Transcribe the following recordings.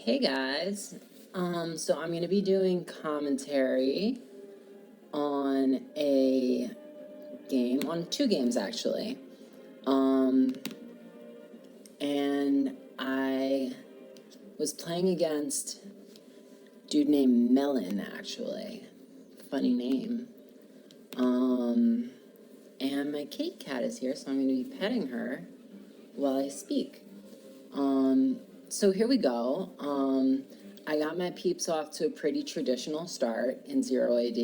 Hey guys, so I'm going to be doing commentary on a game, on two games actually. And I was playing against a dude named Melon actually. Funny name. And my kitty cat is here, so I'm going to be petting her while I speak. So here we go. I got my peeps off to a pretty traditional start in 0 AD.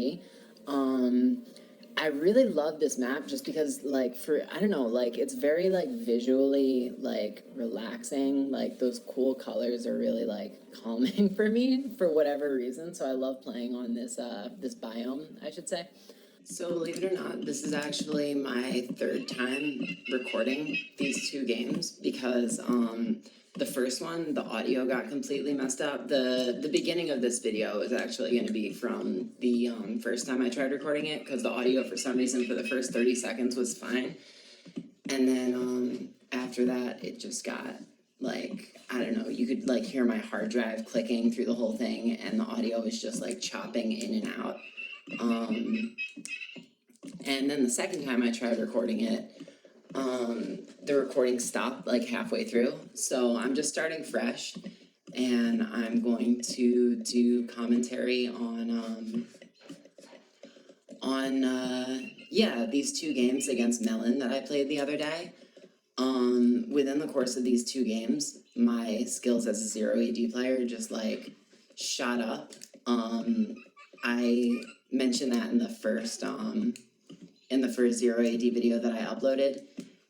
I really love this map just because, like, I don't know, like, it's very, like, visually, like, relaxing. Like, those cool colors are really, like, calming for me for whatever reason. So I love playing on this, this biome, I should say. So believe it or not, this is actually my third time recording these two games because, the first one, the audio got completely messed up. The beginning of this video is actually going to be from the first time I tried recording it because the audio, for some reason, for the first 30 seconds was fine. And then after that, it just got, like, I don't know, you could, like, hear my hard drive clicking through the whole thing, and the audio was just, like, chopping in and out. And then the second time I tried recording it, the recording stopped like halfway through. So I'm just starting fresh, and I'm going to do commentary on these two games against Melon that I played the other day. Within the course of these two games, my skills as a 0 AD player just like shot up. I mentioned that in the first 0 AD video that I uploaded.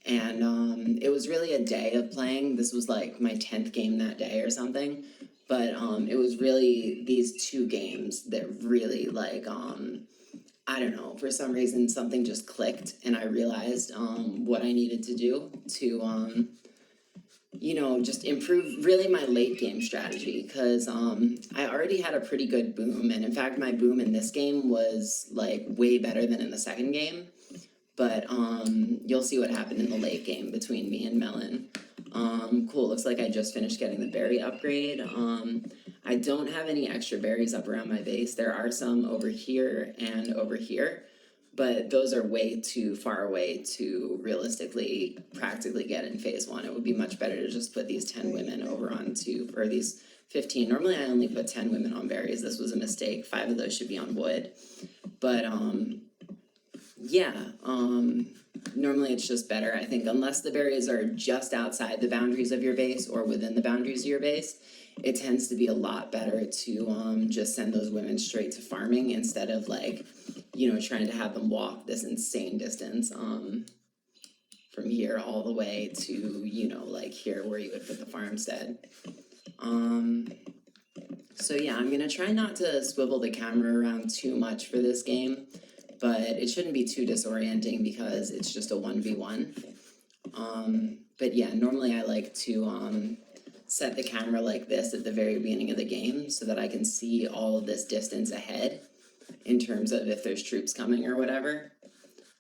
And it was really a day of playing. This was like my 10th game that day or something. But it was really these two games that really, like, I don't know, for some reason something just clicked, and I realized what I needed to do to, just improve really my late game strategy, because I already had a pretty good boom, and in fact my boom in this game was like way better than in the second game. But you'll see what happened in the late game between me and Melon. Cool, looks like I just finished getting the berry upgrade. I don't have any extra berries up around my base. There are some over here and over here, but those are way too far away to realistically, practically get in phase one. It would be much better to just put these 10 women over onto, or these 15. Normally I only put 10 women on berries. This was a mistake. 5 of those should be on wood. But normally it's just better, I think, unless the berries are just outside the boundaries of your base or within the boundaries of your base, it tends to be a lot better to just send those women straight to farming instead of, like, trying to have them walk this insane distance from here all the way to, like here where you would put the farmstead. So yeah, I'm gonna try not to swivel the camera around too much for this game, but it shouldn't be too disorienting because it's just a 1v1. But yeah, normally I like to set the camera like this at the very beginning of the game so that I can see all of this distance ahead in terms of if there's troops coming or whatever.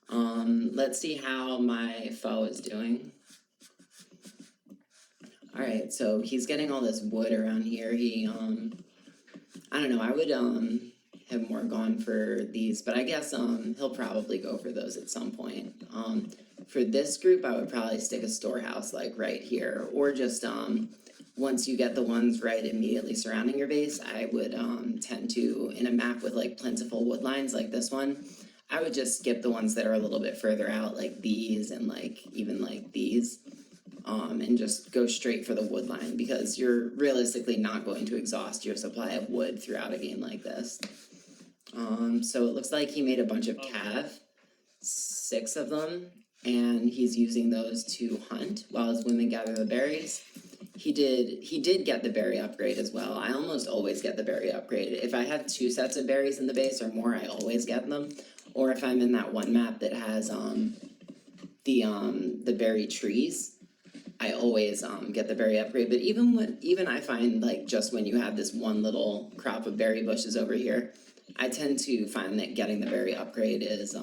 Let's see how my foe is doing. Alright, so he's getting all this wood around here. He, I don't know, I would have more gone for these, but I guess he'll probably go for those at some point. For this group, I would probably stick a storehouse like right here, or just once you get the ones right immediately surrounding your base, I would tend to, in a map with like plentiful wood lines like this one, I would just skip the ones that are a little bit further out, like these and like even like these, and just go straight for the wood line, because you're realistically not going to exhaust your supply of wood throughout a game like this. So it looks like he made a bunch of cav, 6 of them, and he's using those to hunt while his women gather the berries. He did get the berry upgrade as well. I almost always get the berry upgrade. If I have 2 sets of berries in the base or more, I always get them. Or if I'm in that one map that has the berry trees, I always get the berry upgrade. But even I find, like, just when you have this one little crop of berry bushes over here, I tend to find that getting the berry upgrade is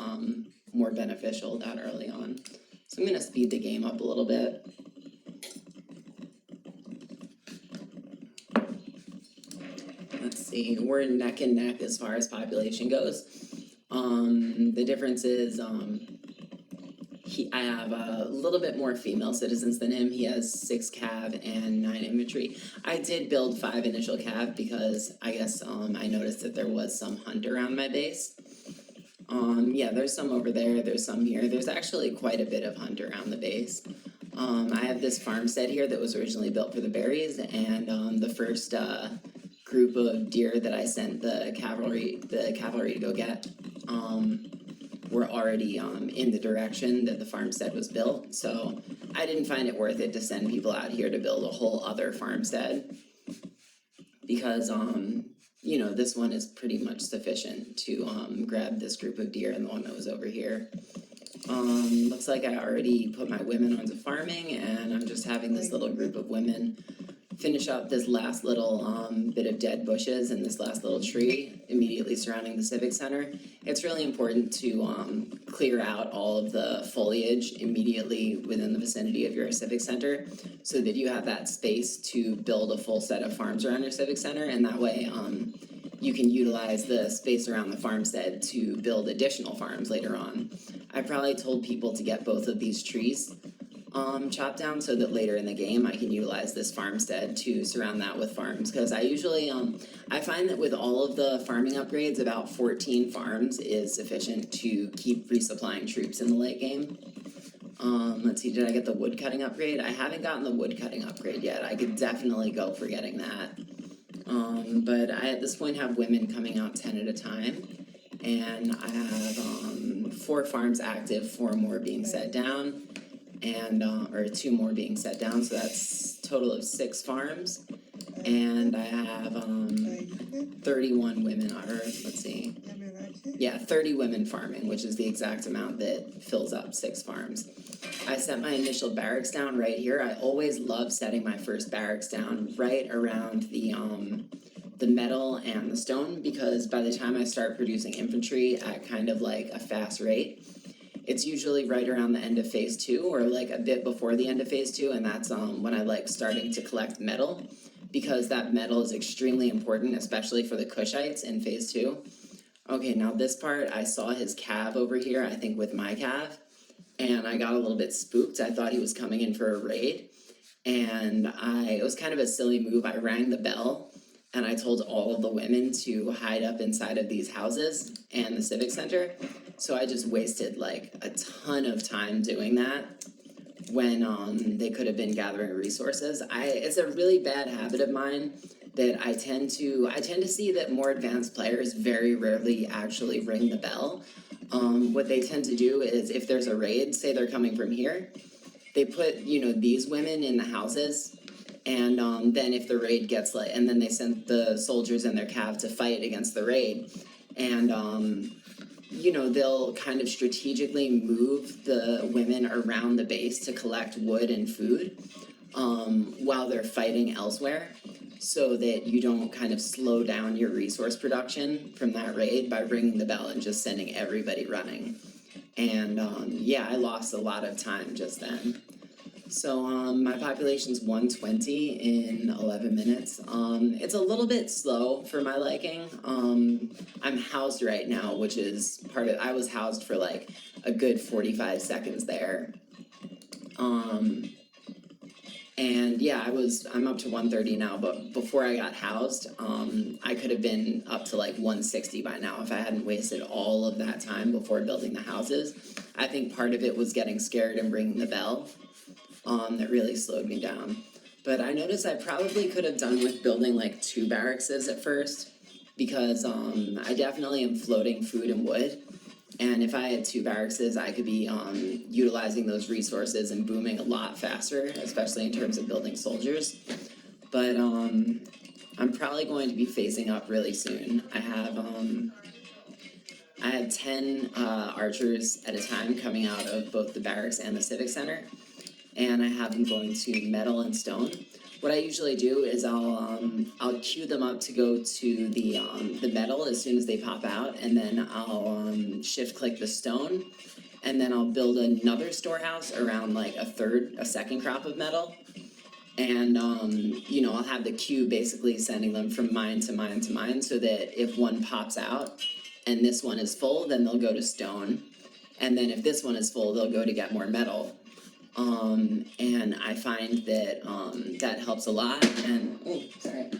more beneficial that early on. So I'm going to speed the game up a little bit. see, we're neck and neck as far as population goes. The difference is, I have a little bit more female citizens than him. He has 6 cav and 9 infantry. I did build 5 initial cav because I guess I noticed that there was some hunt around my base. Yeah, there's some over there, there's some here. There's actually quite a bit of hunt around the base. I have this farmstead here that was originally built for the berries, and the first group of deer that I sent the cavalry to go get were already in the direction that the farmstead was built. So I didn't find it worth it to send people out here to build a whole other farmstead because you know, this one is pretty much sufficient to grab this group of deer and the one that was over here. Looks like I already put my women onto farming, and I'm just having this little group of women finish up this last little bit of dead bushes and this last little tree immediately surrounding the Civic Center. It's really important to clear out all of the foliage immediately within the vicinity of your Civic Center so that you have that space to build a full set of farms around your Civic Center, and that way you can utilize the space around the farmstead to build additional farms later on. I probably told people to get both of these trees chopped down so that later in the game I can utilize this farmstead to surround that with farms, because I usually I find that with all of the farming upgrades, about 14 farms is sufficient to keep resupplying troops in the late game. Let's see, did I get the wood cutting upgrade? I haven't gotten the wood cutting upgrade yet. I could definitely go for getting that. But I at this point have women coming out 10 at a time, and I have 4 farms active, 4 more being set down, and or 2 more being set down, so that's a total of 6 farms, and I have 31 women, or let's see, yeah, 30 women farming, which is the exact amount that fills up 6 farms. I set my initial barracks down right here. I always love setting my first barracks down right around the metal and the stone, because by the time I start producing infantry at kind of like a fast rate, it's usually right around the end of phase 2 or like a bit before the end of phase 2, and that's when I like starting to collect metal, because that metal is extremely important, especially for the Kushites in phase 2. Okay, now this part, I saw his cav over here, I think with my cav, and I got a little bit spooked. I thought he was coming in for a raid, and it was kind of a silly move. I rang the bell, and I told all of the women to hide up inside of these houses and the Civic Center. So I just wasted like a ton of time doing that when they could have been gathering resources. It's a really bad habit of mine that I tend to see that more advanced players very rarely actually ring the bell. What they tend to do is, if there's a raid, say they're coming from here, they put, you know, these women in the houses, and then if the raid gets and then they send the soldiers and their cav to fight against the raid, and you know, they'll kind of strategically move the women around the base to collect wood and food while they're fighting elsewhere, so that you don't kind of slow down your resource production from that raid by ringing the bell and just sending everybody running. And yeah, I lost a lot of time just then. So my population's 120 in 11 minutes. It's a little bit slow for my liking. I'm housed right now, which is I was housed for like a good 45 seconds there. And yeah, I'm up to 130 now, but before I got housed, I could have been up to like 160 by now if I hadn't wasted all of that time before building the houses. I think part of it was getting scared and ringing the bell. That really slowed me down. But I noticed I probably could have done with building like 2 barracks at first, because I definitely am floating food and wood, and if I had 2 barracks, I could be utilizing those resources and booming a lot faster, especially in terms of building soldiers. But I'm probably going to be phasing up really soon. I have 10 archers at a time coming out of both the barracks and the Civic Center, and I have them going to metal and stone. What I usually do is I'll queue them up to go to the metal as soon as they pop out, and then I'll shift click the stone, and then I'll build another storehouse around like a second crop of metal, And, you know, I'll have the queue basically sending them from mine to mine to mine so that if one pops out and this one is full, then they'll go to stone. And then if this one is full, they'll go to get more metal. And I find that that helps a lot. And, oh, sorry.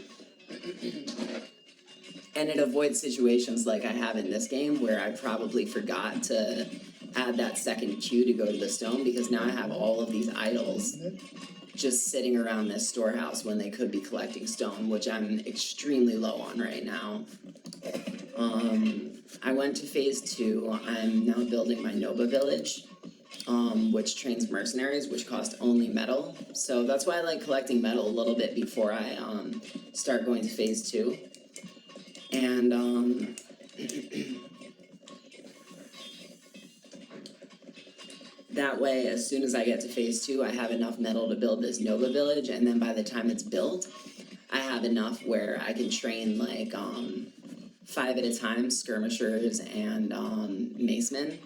And it avoids situations like I have in this game where I probably forgot to add that second queue to go to the stone because now I have all of these idols just sitting around this storehouse when they could be collecting stone, which I'm extremely low on right now. I went to phase 2. I'm now building my Nova village, which trains mercenaries, which cost only metal. So that's why I like collecting metal a little bit before I start going to phase 2. And that way, as soon as I get to phase 2, I have enough metal to build this Nova village, and then by the time it's built, I have enough where I can train like 5 at a time skirmishers and macemen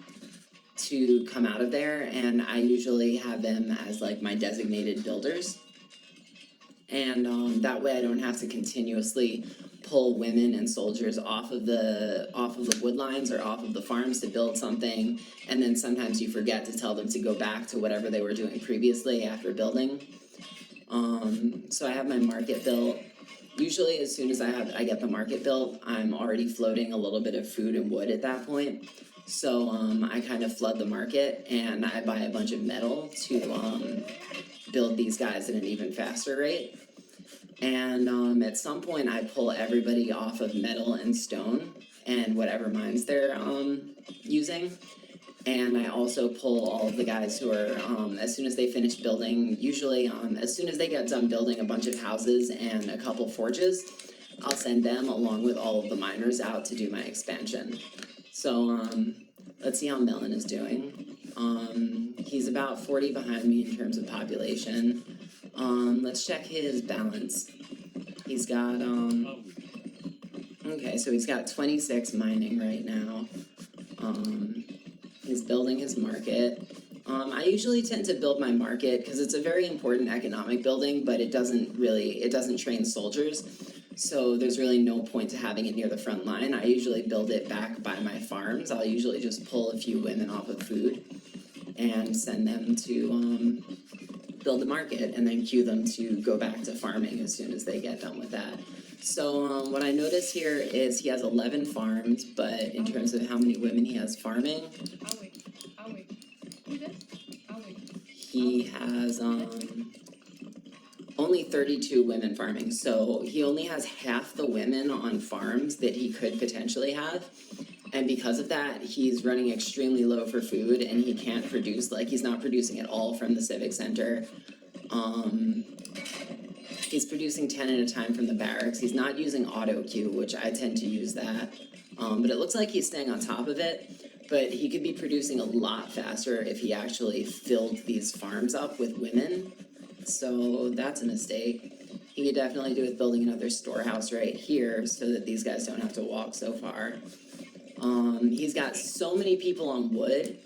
to come out of there, and I usually have them as like my designated builders. And that way I don't have to continuously pull women and soldiers off of the wood lines or off of the farms to build something, and then sometimes you forget to tell them to go back to whatever they were doing previously after building. So I have my market built. Usually as soon as I get the market built, I'm already floating a little bit of food and wood at that point. So I kind of flood the market and I buy a bunch of metal to build these guys at an even faster rate. And at some point I pull everybody off of metal and stone and whatever mines they're using. And I also pull all of the guys who are, as soon as they finish building, usually as soon as they get done building a bunch of houses and a couple forges, I'll send them along with all of the miners out to do my expansion. So let's see how Melon is doing. He's about 40 behind me in terms of population. Let's check his balance. He's got, okay, so he's got 26 mining right now. He's building his market. I usually tend to build my market because it's a very important economic building, but it doesn't train soldiers. So there's really no point to having it near the front line. I usually build it back by my farms. I'll usually just pull a few women off of food and send them to build the market and then queue them to go back to farming as soon as they get done with that. So what I notice here is he has 11 farms, but in terms of how many women he has farming, he has only 32 women farming. So he only has half the women on farms that he could potentially have. And because of that, he's running extremely low for food and he can't produce, like he's not producing at all from the Civic Center. He's producing 10 at a time from the barracks. He's not using auto queue, which I tend to use that. But it looks like he's staying on top of it. But he could be producing a lot faster if he actually filled these farms up with women. So that's a mistake. He could definitely do with building another storehouse right here so that these guys don't have to walk so far. He's got so many people on wood.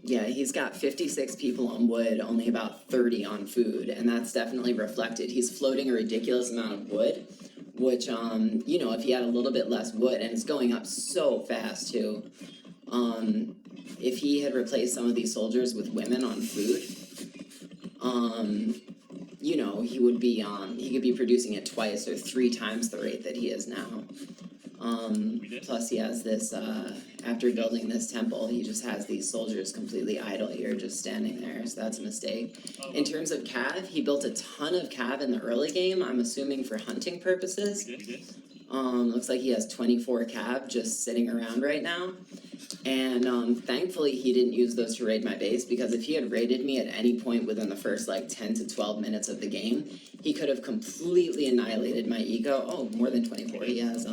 Yeah, he's got 56 people on wood, only about 30 on food, and that's definitely reflected. He's floating a ridiculous amount of wood, which, you know, if he had a little bit less wood, and it's going up so fast too, if he had replaced some of these soldiers with women on food, you know, he could be producing at twice or 3 times the rate that he is now. Plus he has this, after building this temple, he just has these soldiers completely idle here, just standing there, so that's a mistake. In terms of cav, he built a ton of cav in the early game, I'm assuming for hunting purposes. Looks like he has 24 cav just sitting around right now. And thankfully he didn't use those to raid my base, because if he had raided me at any point within the first like 10 to 12 minutes of the game, he could have completely annihilated my eco. Oh, more than 24. He has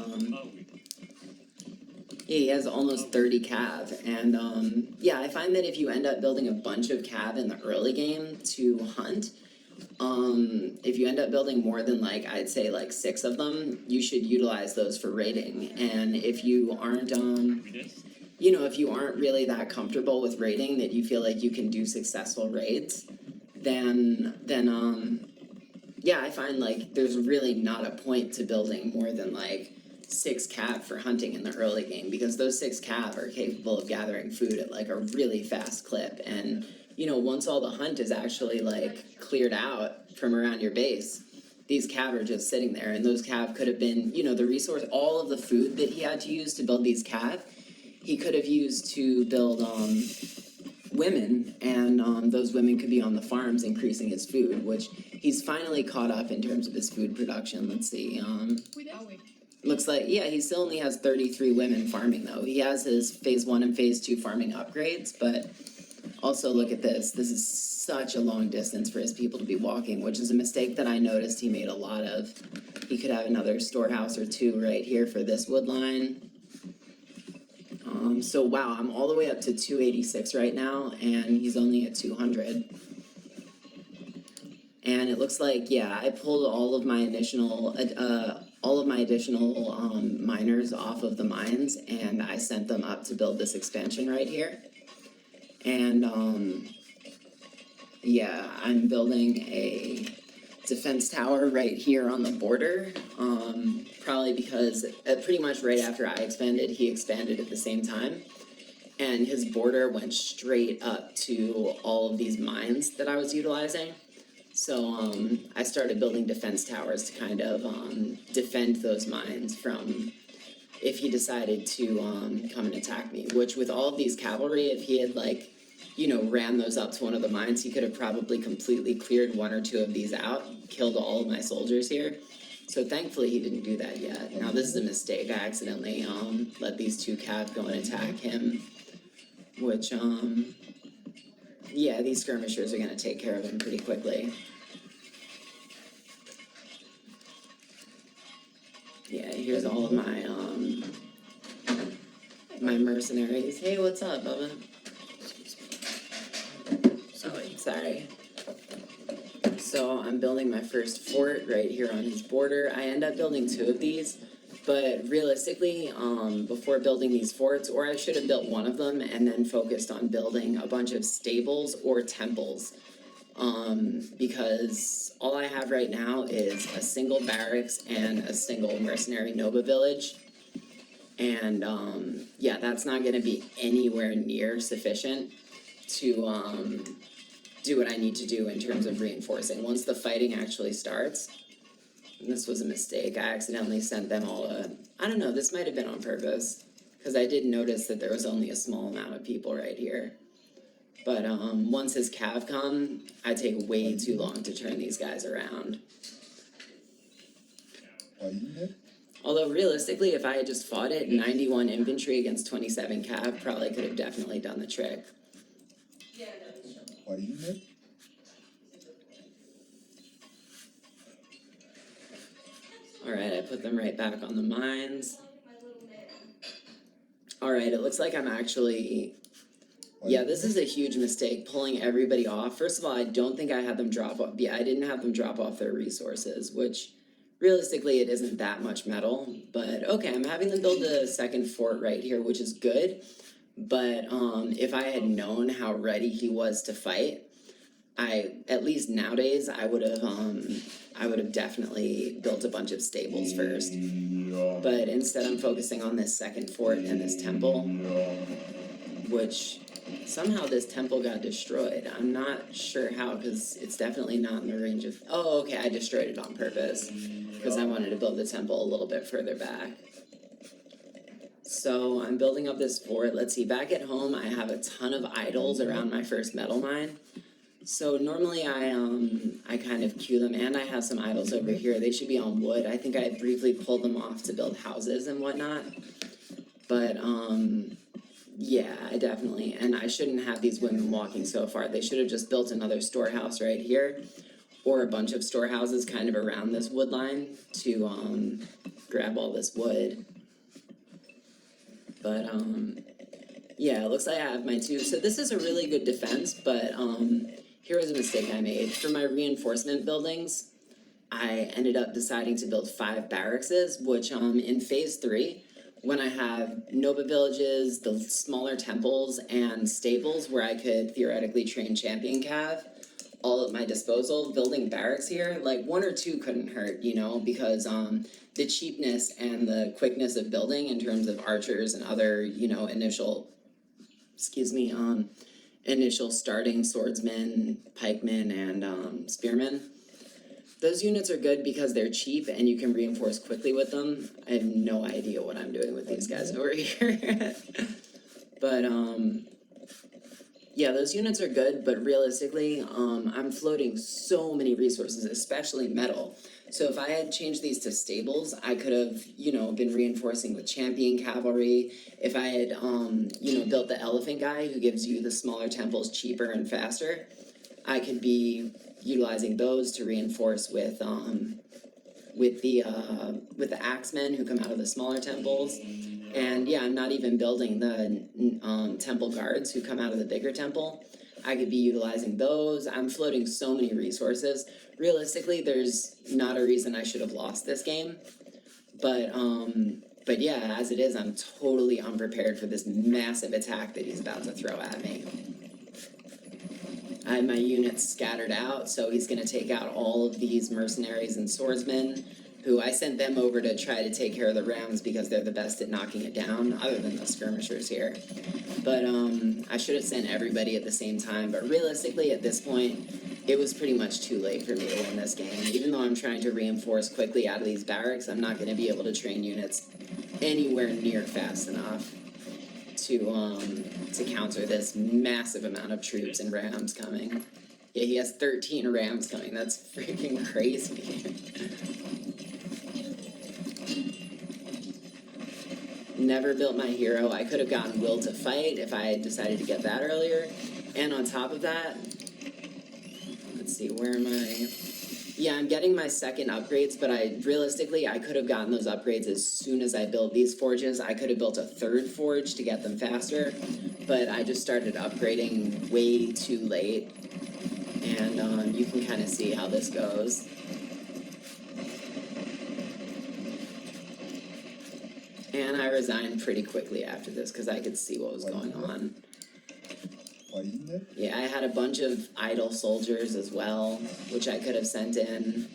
he has almost 30 cav, and yeah, I find that if you end up building a bunch of cav in the early game to hunt, if you end up building more than like, I'd say like 6 of them, you should utilize those for raiding. And if you aren't, you know, if you aren't really that comfortable with raiding that you feel like you can do successful raids, then yeah, I find like there's really not a point to building more than like 6 cav for hunting in the early game, because those 6 cav are capable of gathering food at like a really fast clip. And you know, once all the hunt is actually like cleared out from around your base, these cav are just sitting there, and those cav could have been, you know, the resource, all of the food that he had to use to build these cav, he could have used to build women, and those women could be on the farms increasing his food, which he's finally caught up in terms of his food production. Let's see. Looks like, yeah, he still only has 33 women farming though. He has his phase 1 and phase 2 farming upgrades, but also look at this. This is such a long distance for his people to be walking, which is a mistake that I noticed he made a lot of. He could have another storehouse or 2 right here for this wood line. So wow, I'm all the way up to 286 right now, and he's only at 200. And it looks like, yeah, I pulled all of my additional miners off of the mines, and I sent them up to build this expansion right here. And yeah, I'm building a defense tower right here on the border, probably because pretty much right after I expanded, he expanded at the same time, and his border went straight up to all of these mines that I was utilizing. So I started building defense towers to kind of defend those mines from if he decided to come and attack me, which with all of these cavalry, if he had like, you know, ran those up to one of the mines, he could have probably completely cleared 1 or 2 of these out, killed all of my soldiers here. So thankfully he didn't do that yet. Now this is a mistake. I accidentally let these 2 cav go and attack him, which yeah, these skirmishers are gonna take care of him pretty quickly. Yeah, here's all of my my mercenaries. Hey, what's up, Bubba? Oh, sorry. So I'm building my first fort right here on his border. I end up building 2 of these, but realistically, before building these forts, or I should have built 1 of them and then focused on building a bunch of stables or temples, because all I have right now is a single barracks and a single mercenary Nova village. And yeah, that's not going to be anywhere near sufficient to do what I need to do in terms of reinforcing. Once the fighting actually starts, and this was a mistake, I accidentally sent them all I don't know, this might have been on purpose, because I did notice that there was only a small amount of people right here. But once his cav come, I take way too long to turn these guys around. Although realistically, if I had just fought it 91 infantry against 27 cav, probably could have definitely done the trick. Alright, I put them right back on the mines. Alright, it looks like I'm actually... Yeah, this is a huge mistake, pulling everybody off. First of all, I don't think I had them drop off... Yeah, I didn't have them drop off their resources, which... Realistically, it isn't that much metal, but okay, I'm having them build a second fort right here, which is good. But if I had known how ready he was to fight, at least nowadays, I would have definitely built a bunch of stables first. But instead, I'm focusing on this second fort and this temple, which somehow this temple got destroyed. I'm not sure how, because it's definitely not in the range of... Oh, okay, I destroyed it on purpose, because I wanted to build the temple a little bit further back. So I'm building up this fort. Let's see, back at home, I have a ton of idols around my first metal mine. So normally I kind of queue them, and I have some idols over here. They should be on wood. I think I briefly pulled them off to build houses and whatnot. But, yeah, I definitely, and I shouldn't have these women walking so far. They should have just built another storehouse right here, or a bunch of storehouses kind of around this wood line to grab all this wood. But yeah, it looks like I have my 2. So this is a really good defense, but here was a mistake I made. For my reinforcement buildings, I ended up deciding to build 5 barracks, which in phase 3, when I have Noba villages, the smaller temples, and stables where I could theoretically train champion cav all at my disposal, building barracks here, like 1 or 2 couldn't hurt, you know, because the cheapness and the quickness of building in terms of archers and other, you know, initial starting swordsmen, pikemen, and spearmen. Those units are good because they're cheap and you can reinforce quickly with them. I have no idea what I'm doing with these guys over here. But, yeah, those units are good, but realistically, I'm floating so many resources, especially metal. So if I had changed these to stables, I could have, you know, been reinforcing with champion cavalry. If I had, you know, built the elephant guy who gives you the smaller temples cheaper and faster, I could be utilizing those to reinforce with the axemen who come out of the smaller temples. And yeah, I'm not even building the temple guards who come out of the bigger temple. I could be utilizing those. I'm floating so many resources. Realistically, there's not a reason I should have lost this game. But yeah, as it is, I'm totally unprepared for this massive attack that he's about to throw at me. I had my units scattered out, so he's going to take out all of these mercenaries and swordsmen, who I sent them over to try to take care of the rounds because they're the best at knocking it down, other than the skirmishers here. But I should have sent everybody at the same time, but realistically at this point, it was pretty much too late for me to win this game. Even though I'm trying to reinforce quickly out of these barracks, I'm not going to be able to train units anywhere near fast enough to counter this massive amount of troops and rams coming. Yeah, he has 13 rams coming. That's freaking crazy. Never built my hero. I could have gotten will to fight if I had decided to get that earlier. And on top of that, let's see, where am I? Yeah, I'm getting my second upgrades, but realistically, I could have gotten those upgrades as soon as I built these forges. I could have built a third forge to get them faster, but I just started upgrading way too late. And you can kind of see how this goes. And I resigned pretty quickly after this because I could see what was going on. Yeah, I had a bunch of idle soldiers as well, which I could have sent in.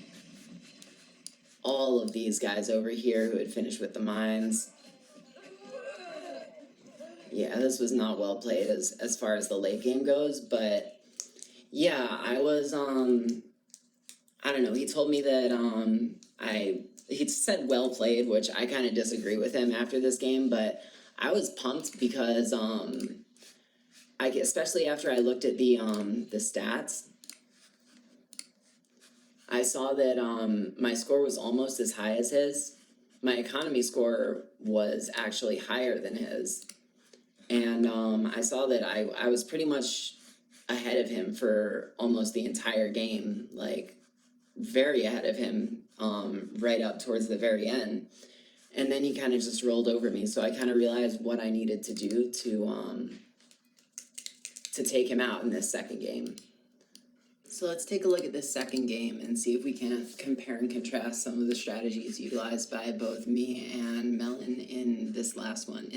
All of these guys over here who had finished with the mines. Yeah, this was not well played as far as the late game goes, but yeah, I was, I don't know, he told me that, he said well played, which I kind of disagree with him after this game, but I was pumped because, especially after I looked at the stats, I saw that my score was almost as high as his. My economy score was actually higher than his. And I saw that I was pretty much ahead of him for almost the entire game, like very ahead of him, right up towards the very end. And then he kind of just rolled over me, so I kind of realized what I needed to do to take him out in this second game. So let's take a look at this second game and see if we can compare and contrast some of the strategies utilized by both me and Melon in this next one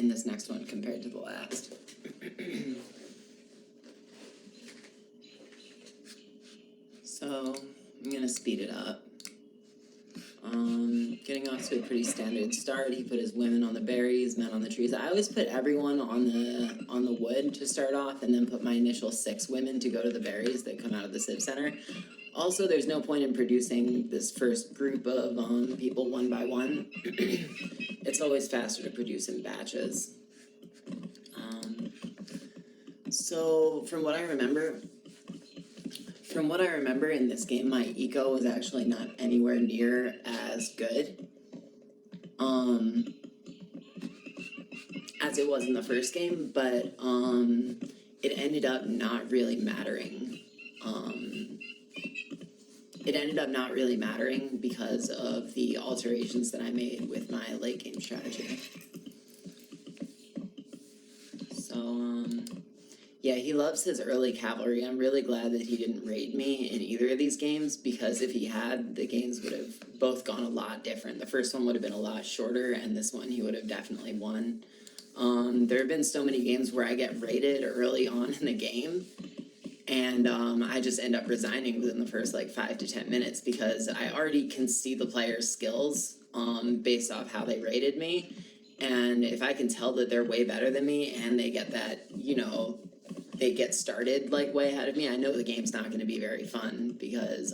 compared to the last. So I'm gonna speed it up. Getting off to a pretty standard start. He put his women on the berries, men on the trees. I always put everyone on the wood to start off, and then put my initial 6 women to go to the berries that come out of the Civ Center. Also, there's no point in producing this first group of people one by one. It's always faster to produce in batches. So from what I remember in this game, my eco was actually not anywhere near as good as it was in the first game, but it ended up not really mattering. Because of the alterations that I made with my late game strategy. So Yeah, he loves his early cavalry. I'm really glad that he didn't raid me in either of these games, because if he had, the games would have both gone a lot different. The first one would have been a lot shorter, and this one he would have definitely won. There have been so many games where I get raided early on in the game, and I just end up resigning within the first like 5 to 10 minutes, because I already can see the player's skills based off how they rated me. And if I can tell that they're way better than me, and they get that, you know, they get started like way ahead of me, I know the game's not going to be very fun, because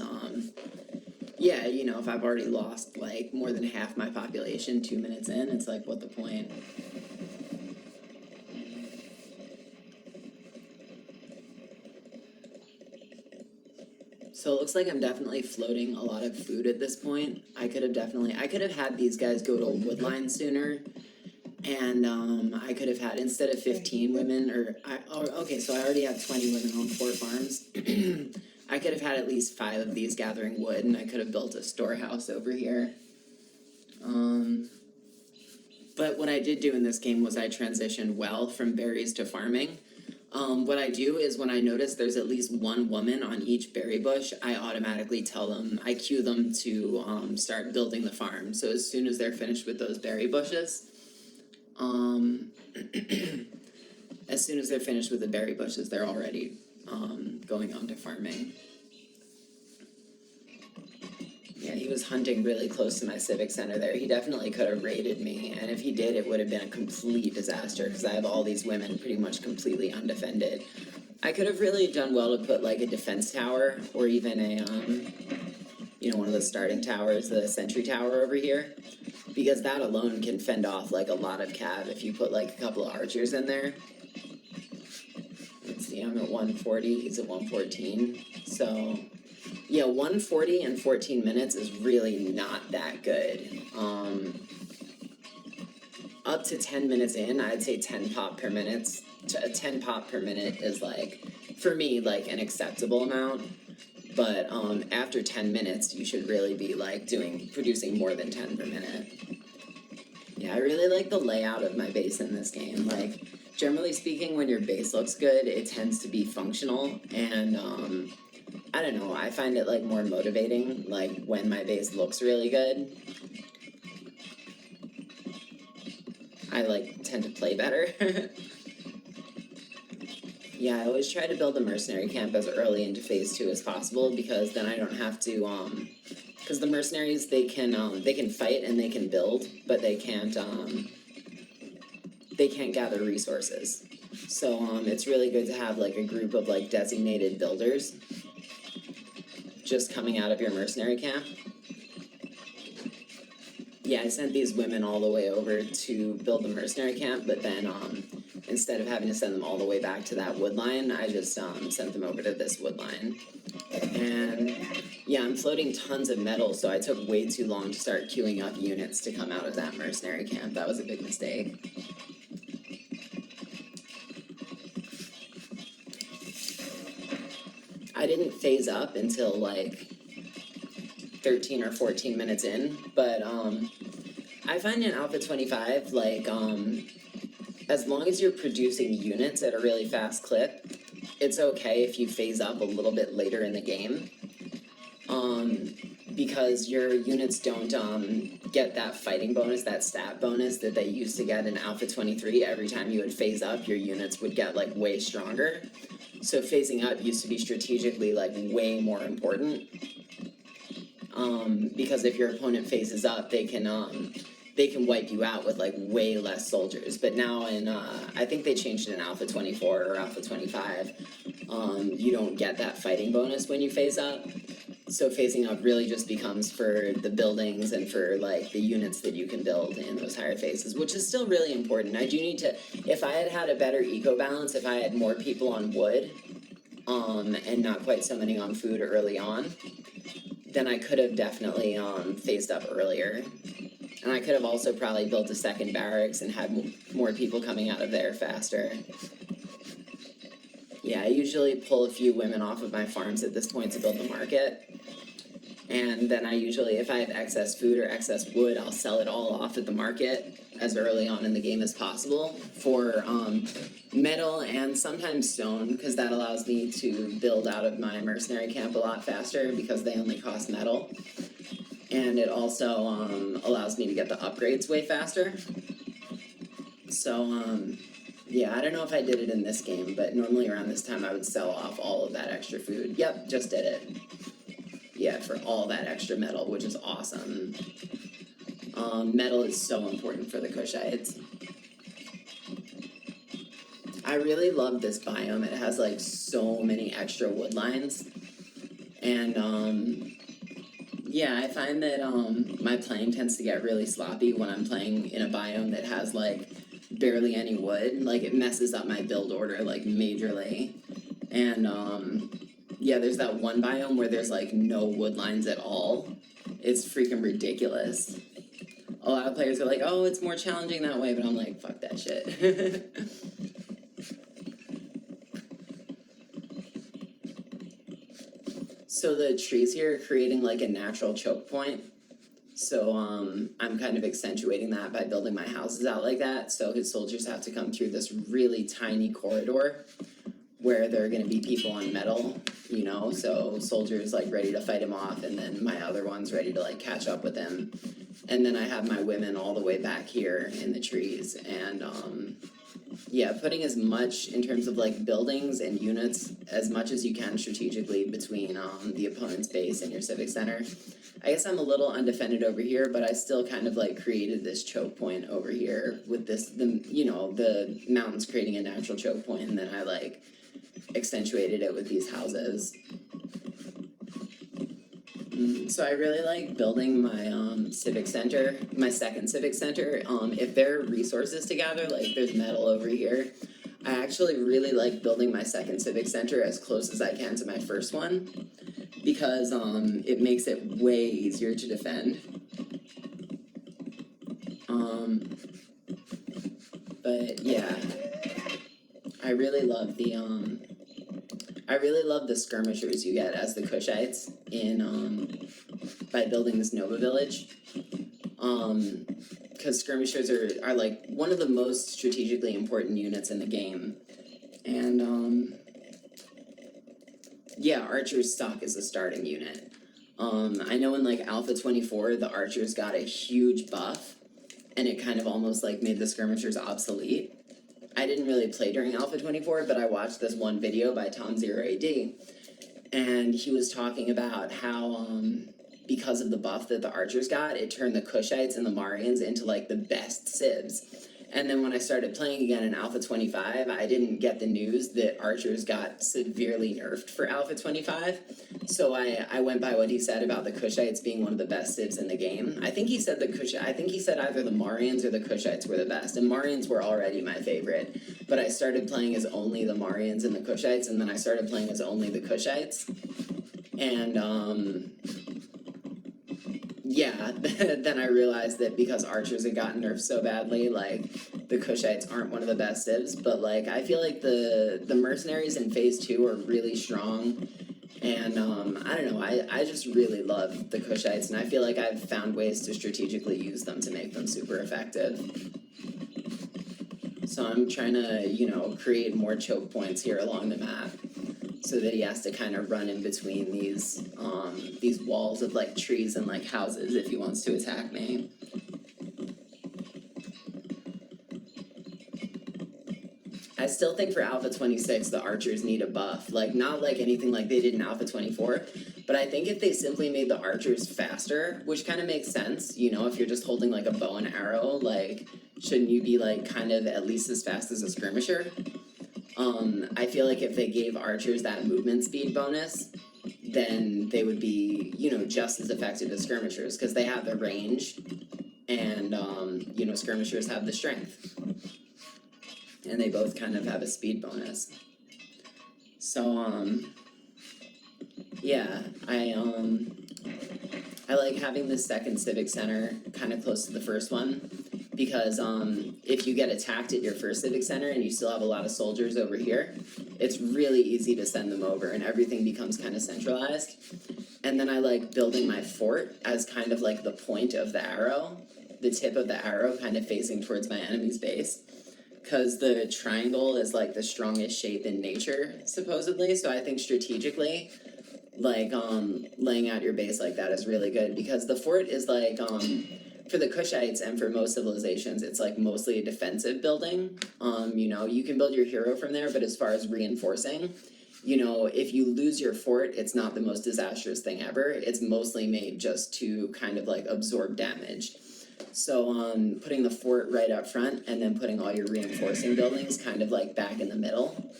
yeah, you know, if I've already lost like more than half my population 2 minutes in, it's like, what the point? So it looks like I'm definitely floating a lot of food at this point. I could have had these guys go to a woodline sooner. And I could have had, instead of 15 women, okay, so I already have 20 women on 4 farms. I could have had at least 5 of these gathering wood, and I could have built a storehouse over here. But what I did do in this game was I transitioned well from berries to farming. What I do is, when I notice there's at least 1 woman on each berry bush, I automatically tell them, I cue them to start building the farm. So as soon as they're finished with those berry bushes, as soon as they're finished with the berry bushes, they're already going on to farming. Yeah, he was hunting really close to my civic center there. He definitely could have raided me, and if he did, it would have been a complete disaster, because I have all these women pretty much completely undefended. I could have really done well to put like a defense tower, or even a, you know, one of the starting towers, the sentry tower over here, because that alone can fend off like a lot of cav if you put like a couple of archers in there. Let's see, I'm at 140, he's at 114, so yeah, 140 in 14 minutes is really not that good. Up to 10 minutes in, I'd say 10 pop per minute. 10 pop per minute is like, for me, like an acceptable amount. But after 10 minutes, you should really be like producing more than 10 per minute. Yeah, I really like the layout of my base in this game. Like, generally speaking, when your base looks good, it tends to be functional, and I don't know, I find it like more motivating, like when my base looks really good. I like tend to play better. Yeah, I always try to build a mercenary camp as early into phase 2 as possible, because then I don't have to, because the mercenaries, they can fight and they can build, but they can't gather resources. So it's really good to have like a group of like designated builders just coming out of your mercenary camp. Yeah, I sent these women all the way over to build the mercenary camp, but then instead of having to send them all the way back to that wood line, I just sent them over to this wood line. And yeah, I'm floating tons of metal, so I took way too long to start queuing up units to come out of that mercenary camp. That was a big mistake. I didn't phase up until like 13 or 14 minutes in, but I find in Alpha 25, like, as long as you're producing units at a really fast clip, it's okay if you phase up a little bit later in the game, because your units don't get that fighting bonus, that stat bonus that they used to get in Alpha 23. Every time you would phase up, your units would get like way stronger. So phasing up used to be strategically like way more important, because if your opponent phases up, they can wipe you out with like way less soldiers. But now in I think they changed it in Alpha 24 or Alpha 25. You don't get that fighting bonus when you phase up. So phasing up really just becomes for the buildings and for like the units that you can build in those higher phases, which is still really important. I do need to, if I had had a better eco balance, if I had more people on wood, and not quite so many on food early on, then I could have definitely phased up earlier. And I could have also probably built a second barracks and had more people coming out of there faster. Yeah, I usually pull a few women off of my farms at this point to build the market. And then I usually, if I have excess food or excess wood, I'll sell it all off at the market, as early on in the game as possible for metal and sometimes stone, because that allows me to build out of my mercenary camp a lot faster because they only cost metal. And it also allows me to get the upgrades way faster. So, yeah, I don't know if I did it in this game, but normally around this time I would sell off all of that extra food. Yep, just did it. Yeah, for all that extra metal, which is awesome. Metal is so important for the Kushites. I really love this biome. It has like so many extra wood lines. And yeah, I find that my playing tends to get really sloppy when I'm playing in a biome that has like barely any wood. Like it messes up my build order like majorly. And yeah, there's that one biome where there's like no wood lines at all. It's freaking ridiculous. A lot of players are like, oh, it's more challenging that way, but I'm like, fuck that shit. So the trees here are creating like a natural choke point. So I'm kind of accentuating that by building my houses out like that. So his soldiers have to come through this really tiny corridor where there are going to be people on metal, you know, so soldiers like ready to fight him off, and then my other ones ready to like catch up with him. And then I have my women all the way back here in the trees. And yeah, putting as much in terms of like buildings and units as much as you can strategically between the opponent's base and your civic center. I guess I'm a little undefended over here, but I still kind of like created this choke point over here with this, you know, the mountains creating a natural choke point, and then I like accentuated it with these houses. So I really like building my civic center, my second civic center. If there are resources to gather, like there's metal over here, I actually really like building my second civic center as close as I can to my first one, because it makes it way easier to defend. But yeah, I really love the skirmishers you get as the Kushites in by building this Nova village. Because skirmishers are like one of the most strategically important units in the game. And yeah, archers stock as a starting unit. I know in like Alpha 24 the archers got a huge buff, and it kind of almost like made the skirmishers obsolete. I didn't really play during Alpha 24, but I watched this one video by Tom0AD, and he was talking about how, because of the buff that the archers got, it turned the Kushites and the Marians into, like, the best civs. And then when I started playing again in Alpha 25, I didn't get the news that archers got severely nerfed for Alpha 25. So I went by what he said about the Kushites being one of the best civs in the game. I think he said either the Marians or the Kushites were the best, and Marians were already my favorite. But I started playing as only the Marians and the Kushites, and then I started playing as only the Kushites. And yeah, then I realized that because archers had gotten nerfed so badly, like, the Kushites aren't one of the best civs, but, like, I feel like the mercenaries in Phase 2 are really strong, and, I don't know, I just really love the Kushites, and I feel like I've found ways to strategically use them to make them super effective. So I'm trying to, you know, create more choke points here along the map, so that he has to kind of run in between these walls of like trees and like houses if he wants to attack me. I still think for Alpha 26 the archers need a buff, like not like anything like they did in Alpha 24, but I think if they simply made the archers faster, which kind of makes sense, you know, if you're just holding like a bow and arrow, like shouldn't you be like kind of at least as fast as a skirmisher? I feel like if they gave archers that movement speed bonus, then they would be, you know, just as effective as skirmishers, because they have the range, and, you know, skirmishers have the strength. And they both kind of have a speed bonus. So, yeah, I like having the second civic center kind of close to the first one, because if you get attacked at your first civic center and you still have a lot of soldiers over here, it's really easy to send them over and everything becomes kind of centralized. And then I like building my fort as kind of like the point of the arrow, the tip of the arrow kind of facing towards my enemy's base. Because the triangle is like the strongest shape in nature, supposedly. So I think strategically, like laying out your base like that is really good, because the fort is like for the Kushites and for most civilizations, it's like mostly a defensive building. You know, you can build your hero from there, but as far as reinforcing, you know, if you lose your fort, it's not the most disastrous thing ever. It's mostly made just to kind of like absorb damage. So putting the fort right up front and then putting all your reinforcing buildings kind of like back in the middle,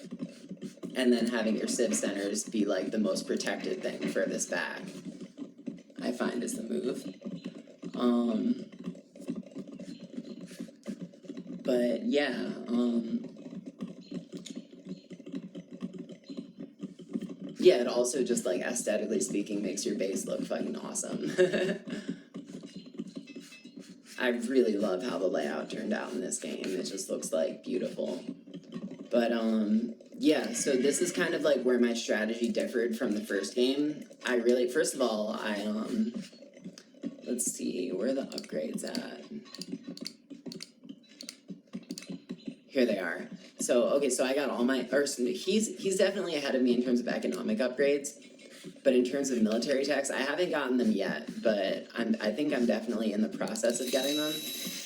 and then having your civ centers be like the most protected thing furthest back, I find is the move. But yeah, yeah, it also just like aesthetically speaking makes your base look fucking awesome. I really love how the layout turned out in this game. It just looks like beautiful. But yeah, so this is kind of like where my strategy differed from the first game. I really, first of all, let's see, where are the upgrades at? Here they are. So, okay, so I got all my, or he's definitely ahead of me in terms of economic upgrades. But in terms of military techs, I haven't gotten them yet, but I think I'm definitely in the process of getting them.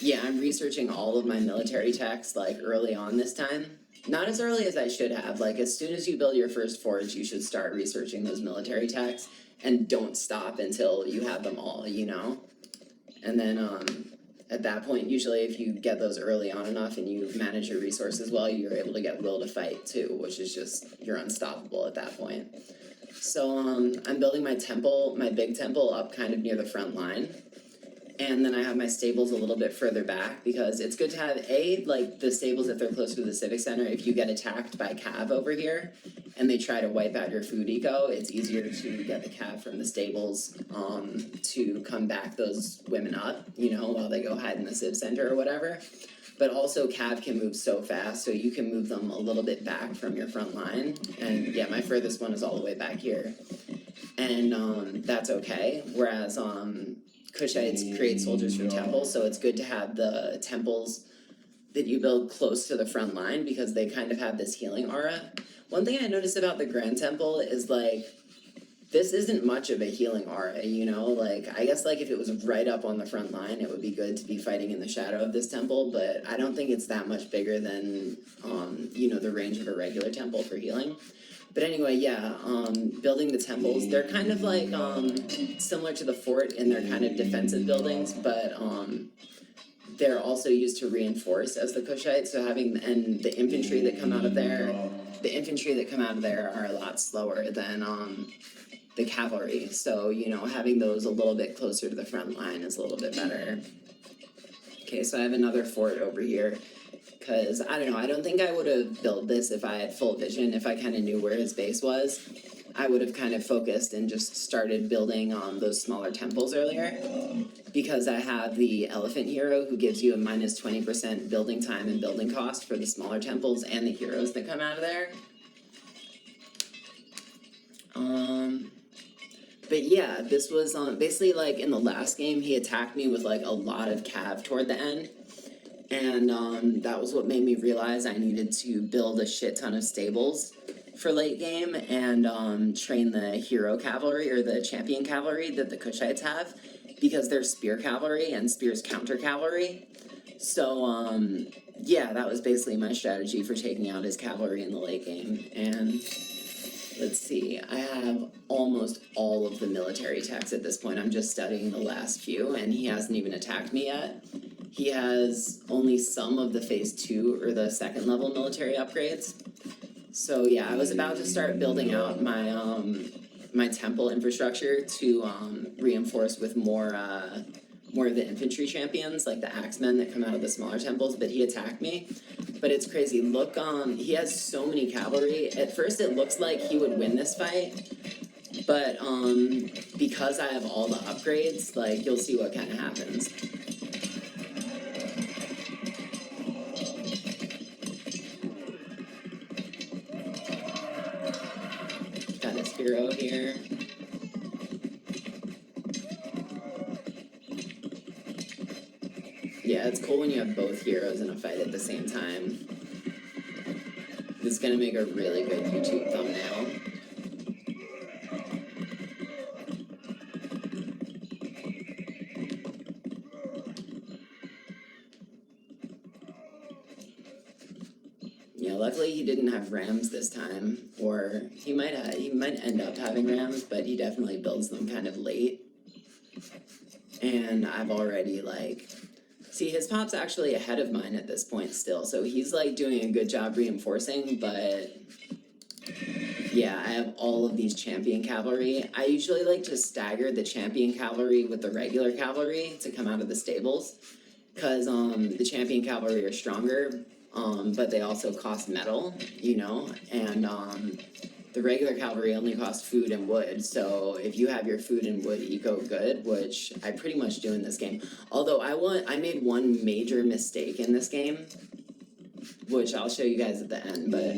Yeah, I'm researching all of my military techs, like, early on this time. Not as early as I should have. Like, as soon as you build your first forge, you should start researching those military techs, and don't stop until you have them all, you know? And then, at that point, usually if you get those early on enough and you manage your resources well, you're able to get will to fight, too, which is just, you're unstoppable at that point. So I'm building my temple, my big temple, up kind of near the front line. And then I have my stables a little bit further back, because it's good to have, like the stables if they're closer to the civic center. If you get attacked by cav over here and they try to wipe out your food eco, it's easier to get the cav from the stables to come back those women up, you know, while they go hide in the civ center or whatever. But also cav can move so fast, so you can move them a little bit back from your front line. And yeah, my furthest one is all the way back here. And that's okay. Whereas Kushites create soldiers from temples, so it's good to have the temples that you build close to the front line, because they kind of have this healing aura. One thing I noticed about the Grand Temple is, like, this isn't much of a healing aura, you know? Like, I guess, like, if it was right up on the front line, it would be good to be fighting in the shadow of this temple, but I don't think it's that much bigger than, you know, the range of a regular temple for healing. But anyway, yeah, building the temples, they're kind of, like, similar to the fort in their kind of defensive buildings, but, they're also used to reinforce as the Kushites, so having, and the infantry that come out of there, are a lot slower than, the cavalry, so, you know, having those a little bit closer to the front line is a little bit better. Okay, so I have another fort over here, because, I don't know, I don't think I would have built this if I had full vision. If I kind of knew where his base was, I would have kind of focused and just started building those smaller temples earlier, because I have the elephant hero who gives you a minus 20% building time and building cost for the smaller temples and the heroes that come out of there. But yeah, this was basically like in the last game, he attacked me with like a lot of cav toward the end. And that was what made me realize I needed to build a shit ton of stables for late game and train the hero cavalry or the champion cavalry that the Kushites have, because they're spear cavalry and spear's counter cavalry. So yeah, that was basically my strategy for taking out his cavalry in the late game. And let's see, I have almost all of the military techs at this point. I'm just studying the last few, and he hasn't even attacked me yet. He has only some of the phase 2 or the second level military upgrades. So yeah, I was about to start building out my my temple infrastructure to reinforce with more of the infantry champions, like the axemen that come out of the smaller temples, but he attacked me. But it's crazy. Look, he has so many cavalry. At first it looks like he would win this fight, but because I have all the upgrades, like, you'll see what kind of happens. Got his hero here. Yeah, it's cool when you have both heroes in a fight at the same time. This is gonna make a really good YouTube thumbnail. Yeah, luckily he didn't have rams this time, or he might end up having rams, but he definitely builds them kind of late. And I've already like, see, his pop's actually ahead of mine at this point still, so he's like doing a good job reinforcing, but yeah, I have all of these champion cavalry. I usually like to stagger the champion cavalry with the regular cavalry to come out of the stables, because the champion cavalry are stronger, but they also cost metal, you know, and the regular cavalry only costs food and wood, so if you have your food and wood eco good, which I pretty much do in this game, although I made one major mistake in this game, which I'll show you guys at the end, but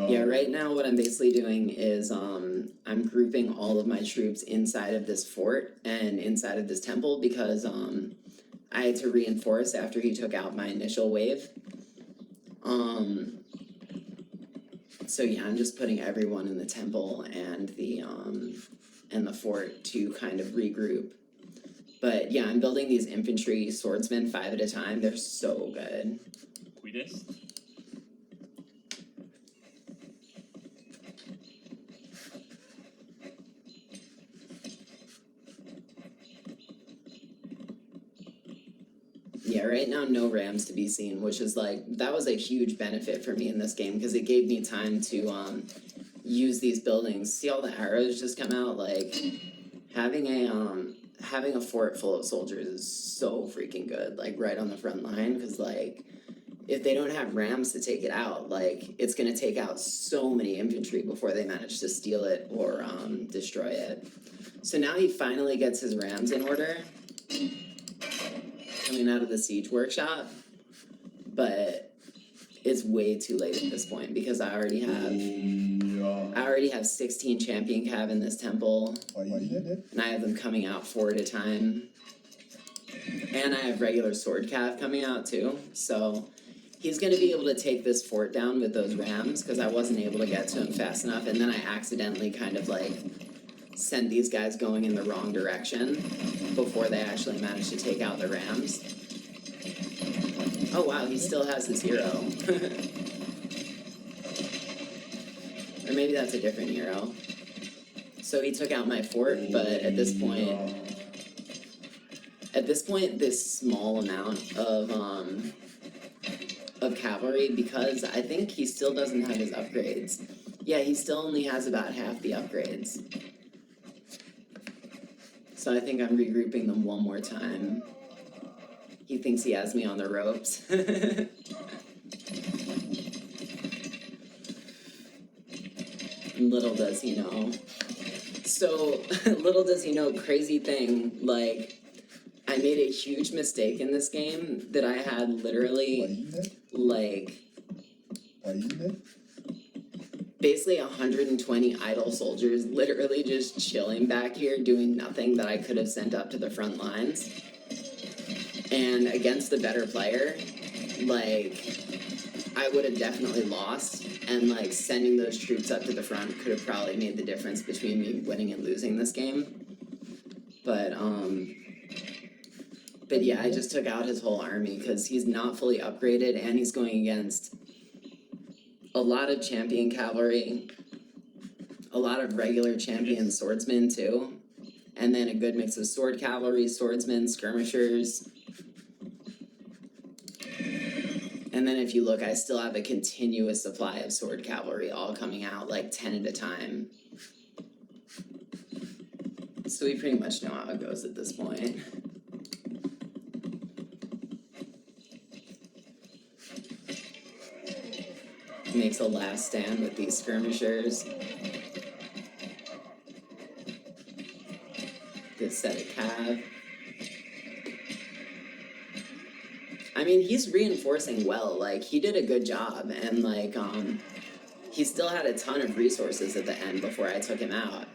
yeah, right now what I'm basically doing is I'm grouping all of my troops inside of this fort and inside of this temple because I had to reinforce after he took out my initial wave. So yeah, I'm just putting everyone in the temple and the fort to kind of regroup. But yeah, I'm building these infantry swordsmen 5 at a time. They're so good. Cuides. Yeah, right now no rams to be seen, which is like, that was a huge benefit for me in this game because it gave me time to use these buildings. See all the arrows just come out? Like, having a fort full of soldiers is so freaking good, like right on the front line, because like, if they don't have rams to take it out, like, it's gonna take out so many infantry before they manage to steal it or destroy it. So now he finally gets his rams in order, coming out of the siege workshop, but it's way too late at this point because I already have 16 champion cav in this temple, and I have them coming out 4 at a time, and I have regular sword cav coming out too, so he's going to be able to take this fort down with those rams because I wasn't able to get to him fast enough, and then I accidentally kind of like sent these guys going in the wrong direction before they actually managed to take out the rams. Oh wow, he still has his hero. Or maybe that's a different hero. So he took out my fort, but at this point, this small amount of cavalry, because I think he still doesn't have his upgrades. Yeah, he still only has about half the upgrades. So I think I'm regrouping them one more time. He thinks he has me on the ropes. Little does he know. So, little does he know, crazy thing, like, I made a huge mistake in this game that I had literally, like, basically 120 idle soldiers literally just chilling back here doing nothing that I could have sent up to the front lines. And against the better player, like, I would have definitely lost, and like sending those troops up to the front could have probably made the difference between me winning and losing this game. But yeah, I just took out his whole army because he's not fully upgraded and he's going against a lot of champion cavalry, a lot of regular champion swordsmen too, and then a good mix of sword cavalry, swordsmen, skirmishers. And then if you look, I still have a continuous supply of sword cavalry all coming out, like 10 at a time. So we pretty much know how it goes at this point. Makes a last stand with these skirmishers. Good set of cav. I mean, he's reinforcing well, like, he did a good job, and, like, he still had a ton of resources at the end before I took him out.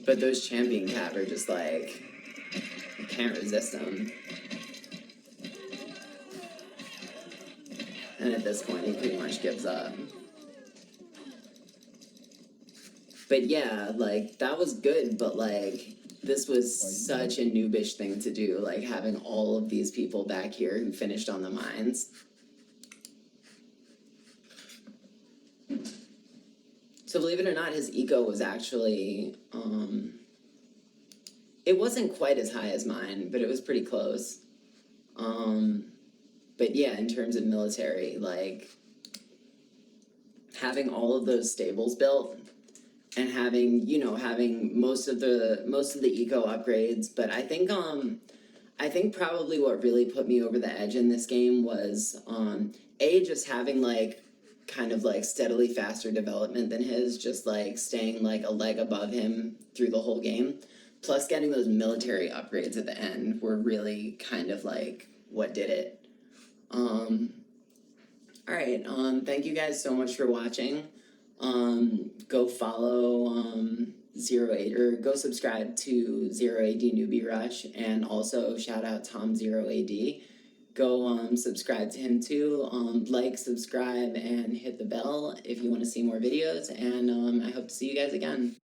But those champion cav are just, like, can't resist him. And at this point, he pretty much gives up. But yeah, like, that was good, but like, this was such a noobish thing to do, like having all of these people back here who finished on the mines. So believe it or not, his eco was actually, it wasn't quite as high as mine, but it was pretty close. But yeah, in terms of military, like, having all of those stables built and having, you know, having most of the eco upgrades, but I think probably what really put me over the edge in this game was just having like kind of like steadily faster development than his, just like staying like a leg above him through the whole game, plus getting those military upgrades at the end were really kind of like what did it. All right, thank you guys so much for watching. Go follow 08, or go subscribe to 0AD Newbie Rush, and also shout out Tom 0AD. Go subscribe to him too. Like, subscribe, and hit the bell if you want to see more videos, and I hope to see you guys again.